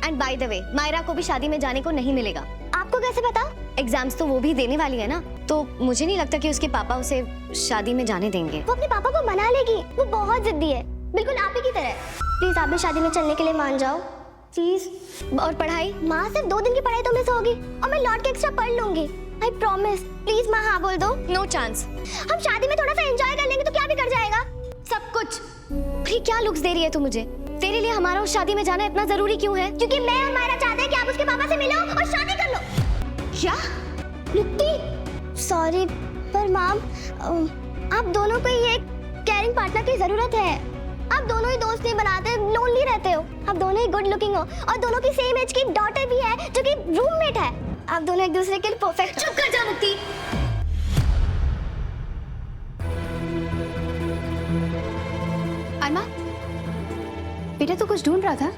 And by the way, Myra को भी शादी में जाने को नहीं मिलेगा। आपको कैसे पता? एग्जाम्स तो वो भी देने वाली है ना, तो मुझे नहीं लगता कि उसके पापा उसे शादी में जाने देंगे। वो अपने पापा को मना लेगी, वो बहुत जिद्दी है, बिल्कुल आप ही की तरह। प्लीज आप भी शादी में चलने के लिए मान जाओ प्लीज। और पढ़ाई? माँ, सिर्फ 2 दिन की पढ़ाई तो मिस होगी और मैं लौट के एक्स्ट्रा पढ़ लूंगी। I promise. प्लीज माँ हाँ बोल दो। No chance. हम शादी में थोड़ा सा एंजॉय कर लेंगे तो क्या बिगड़ जाएगा? सब कुछ। अरे क्या लुक्स दे रही है तू मुझे? तेरे लिए हमारा उस शादी में जाना इतना जरूरी क्यों है? क्योंकि मैं और मायरा चाहते हैं कि आप उसके पापा से मिलो और शादी कर लो। क्या? मुक्ति, सॉरी पर मैम, आप दोनों को ये केयरिंग पार्टनर की जरूरत है। आप दोनों ही दोस्त नहीं बनाते, लोनली रहते हो। आप दोनों ही गुड लुकिंग हो और दोनों की सेम एज की डॉटर भी है जो कि रूममेट है। आप दोनों एक दूसरे के लिए परफेक्ट। चुप कर जा मुक्ति। अरमा, बेटा तो कुछ ढूंढ रहा था।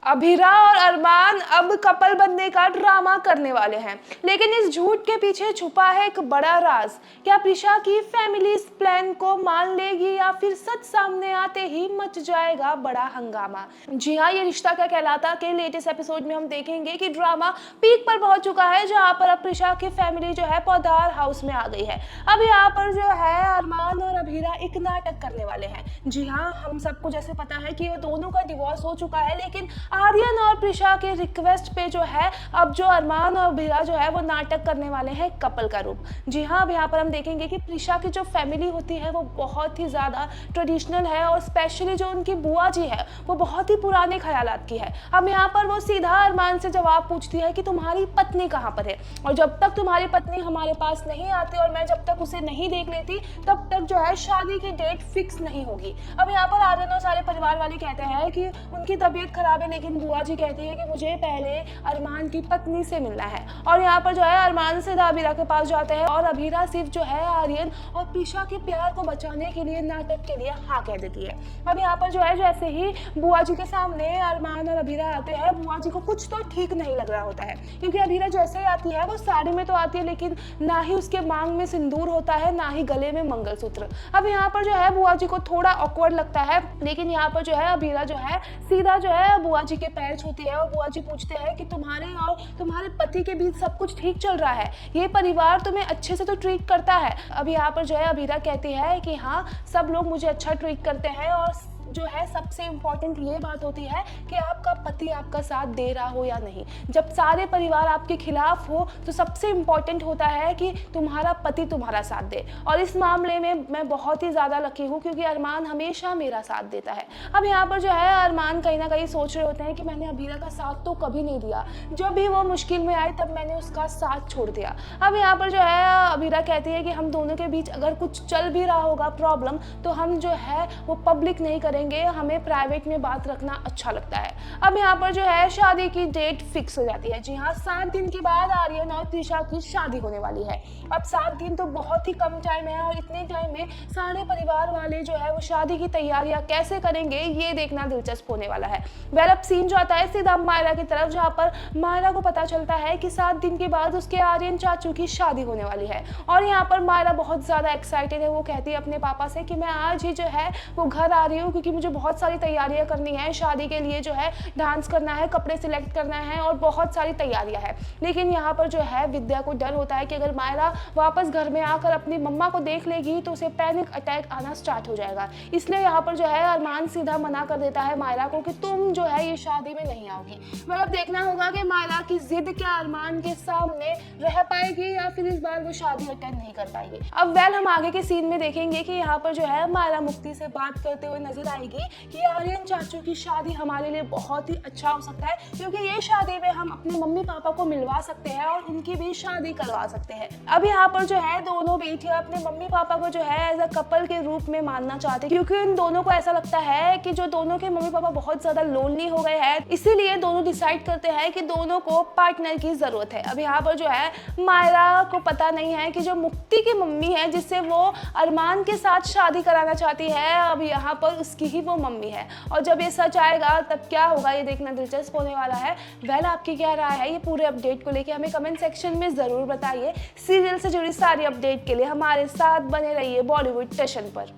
अभीरा और अरमान अब कपल बनने का ड्रामा करने वाले हैं, लेकिन इस झूठ के पीछे छुपा है एक बड़ा राज। क्या प्रिशा की फैमिली इस प्लान को मान लेगी या फिर सच सामने आते ही मच जाएगा बड़ा हंगामा? जी हाँ, ये रिश्ता क्या कहलाता के लेटेस्ट एपिसोड में हम देखेंगे कि ड्रामा पीक पर पहुंच चुका है, जहां पर अब प्रिशा की फैमिली जो है पौधार हाउस में आ गई है। अब यहाँ पर जो है अरमान और अभीरा एक नाटक करने वाले हैं। जी हाँ, हम सबको जैसे पता है कि वो दोनों का डिवोर्स हो चुका है, लेकिन आर्यन और प्रिशा के रिक्वेस्ट पे जो है अब जो अरमान और अभीरा जो है वो नाटक करने वाले हैं कपल का रूप। जी हाँ, अब यहाँ पर हम देखेंगे कि प्रिशा की जो फैमिली होती है वो बहुत ही ज़्यादा ट्रेडिशनल है और स्पेशली जो उनकी बुआ जी है वो बहुत ही पुराने ख्यालात की है। अब यहाँ पर वो सीधा अरमान से जवाब पूछती है कि तुम्हारी पत्नी कहाँ पर है, और जब तक तुम्हारी पत्नी हमारे पास नहीं आती और मैं जब तक उसे नहीं देख लेती तब तक जो है शादी की डेट फिक्स नहीं होगी। अब यहाँ पर आर्यन और सारे परिवार वाले कहते हैं कि उनकी तबीयत खराब है, लेकिन बुआ जी कहती है कि मुझे पहले अरमान की पत्नी से मिलना है। और यहाँ पर जो है अरमान सीधा अभीरा के पास जाते हैं और अभीरा सिर्फ जो है आर्यन और प्रिशा के प्यार को बचाने के लिए नाटक के लिए हाँ कह देती है। अब यहाँ पर जो है जैसे ही बुआ जी के सामने अरमान और अभीरा आते हैं, बुआ जी को कुछ तो ठीक नहीं लग रहा होता है, क्योंकि अभीरा जैसे ही आती है वो साड़ी में तो आती है लेकिन ना ही उसके मांग में सिंदूर होता है ना ही गले में मंगलसूत्र। अब यहाँ पर जो है बुआ जी को थोड़ा ऑकवर्ड लगता है, लेकिन यहाँ पर जो है अभीरा जो है सीधा जो है बुआ जी के पैर छूती है और बुआ जी पूछते हैं कि तुम्हारे और तुम्हारे पति के बीच सब कुछ ठीक चल रहा है, ये परिवार तुम्हें अच्छे से तो ट्रीट करता है? अब यहाँ पर जो है अभीरा कहती है कि हाँ, सब लोग मुझे अच्छा ट्रीट करते हैं और जो है सबसे इम्पोर्टेंट ये बात होती है कि आपका पति आपका साथ दे रहा हो या नहीं। जब सारे परिवार आपके खिलाफ हो तो सबसे इम्पोर्टेंट होता है कि तुम्हारा पति तुम्हारा साथ दे, और इस मामले में मैं बहुत ही ज़्यादा लकी हूँ क्योंकि अरमान हमेशा मेरा साथ देता है। अब यहाँ पर जो है अरमान कहीं ना कहीं सोच रहे होते हैं कि मैंने अभीरा का साथ तो कभी नहीं दिया, जब भी वो मुश्किल में आए तब मैंने उसका साथ छोड़ दिया। अब यहाँ पर जो है अभीरा कहती है कि हम दोनों के बीच अगर कुछ चल भी रहा होगा प्रॉब्लम तो हम जो है वो पब्लिक नहीं करेंगे, हमें प्राइवेट में बात रखना अच्छा लगता है। अब यहाँ पर जो है शादी की डेट फिक्स हो जाती है। जी हाँ, 7 दिन के बाद आर्यन और प्रिशा की शादी होने वाली है। अब 7 दिन तो बहुत ही कम टाइम है और इतने टाइम में सारे परिवार वाले जो है वो शादी की तैयारियां कैसे करेंगे ये देखना दिलचस्प होने वाला है। वेल, अब सीन जो आता है सीधा मायरा की तरफ, जहाँ पर मायरा को पता चलता है कि 7 दिन के बाद उसके आर्यन चाचू की शादी होने वाली है। और यहाँ पर मायरा बहुत ज़्यादा एक्साइटेड है। वो कहती है अपने पापा से कि मैं आज ही जो है वो घर आ रही हूँ क्योंकि मुझे बहुत सारी तैयारियां करनी है शादी के लिए, जो है डांस करना है, कपड़े सिलेक्ट करना है और बहुत सारी तैयारियां हैं। लेकिन यहाँ पर जो है विद्या को डर होता है कि अगर मायरा वापस घर में आकर अपनी मम्मा को देख लेगी तो उसे पैनिक अटैक आना स्टार्ट हो जाएगा। इसलिए यहाँ पर जो है अरमान सीधा मना कर देता है मायरा को कि तुम जो है ये शादी में नहीं आओगी। मतलब देखना होगा कि मायरा की जिद क्या अरमान के सामने रह पाएगी या फिर इस बार वो शादी अटेंड नहीं कर पाएगी। अब वेल, हम आगे के सीन में देखेंगे कि यहाँ पर जो है मायरा मुक्ति से बात करते हुए नजर आएगी कि आर्यन चाचू की शादी हमारे लिए बहुत ही अच्छा हो सकता है, क्योंकि ये शादी में हम अपने मम्मी पापा को मिलवा सकते हैं और उनकी भी शादी करवा सकते हैं। अब यहाँ पर जो है दोनों बेटियां अपने मम्मी पापा को जो है एज अ कपल के रूप में मानना चाहते हैं, क्योंकि इन दोनों को ऐसा लगता है कि जो दोनों के मम्मी पापा बहुत ज्यादा लोनली हो गए हैं, इसीलिए दोनों डिसाइड करते हैं कि दोनों को पार्टनर की जरूरत है। अब यहाँ पर जो है मायरा को पता नहीं है कि जो मुक्ति की मम्मी है जिससे वो अरमान के साथ शादी कराना चाहती है, अब यहाँ पर उसकी ही वो मम्मी है। और जब ये सच आएगा तब क्या होगा ये देखना दिलचस्प होने वाला है। वेल, आपकी क्या राय है ये पूरे अपडेट को लेके हमें कमेंट सेक्शन में ज़रूर बताइए। सीरियल से जुड़ी सारी अपडेट के लिए हमारे साथ बने रहिए बॉलीवुड स्टेशन पर।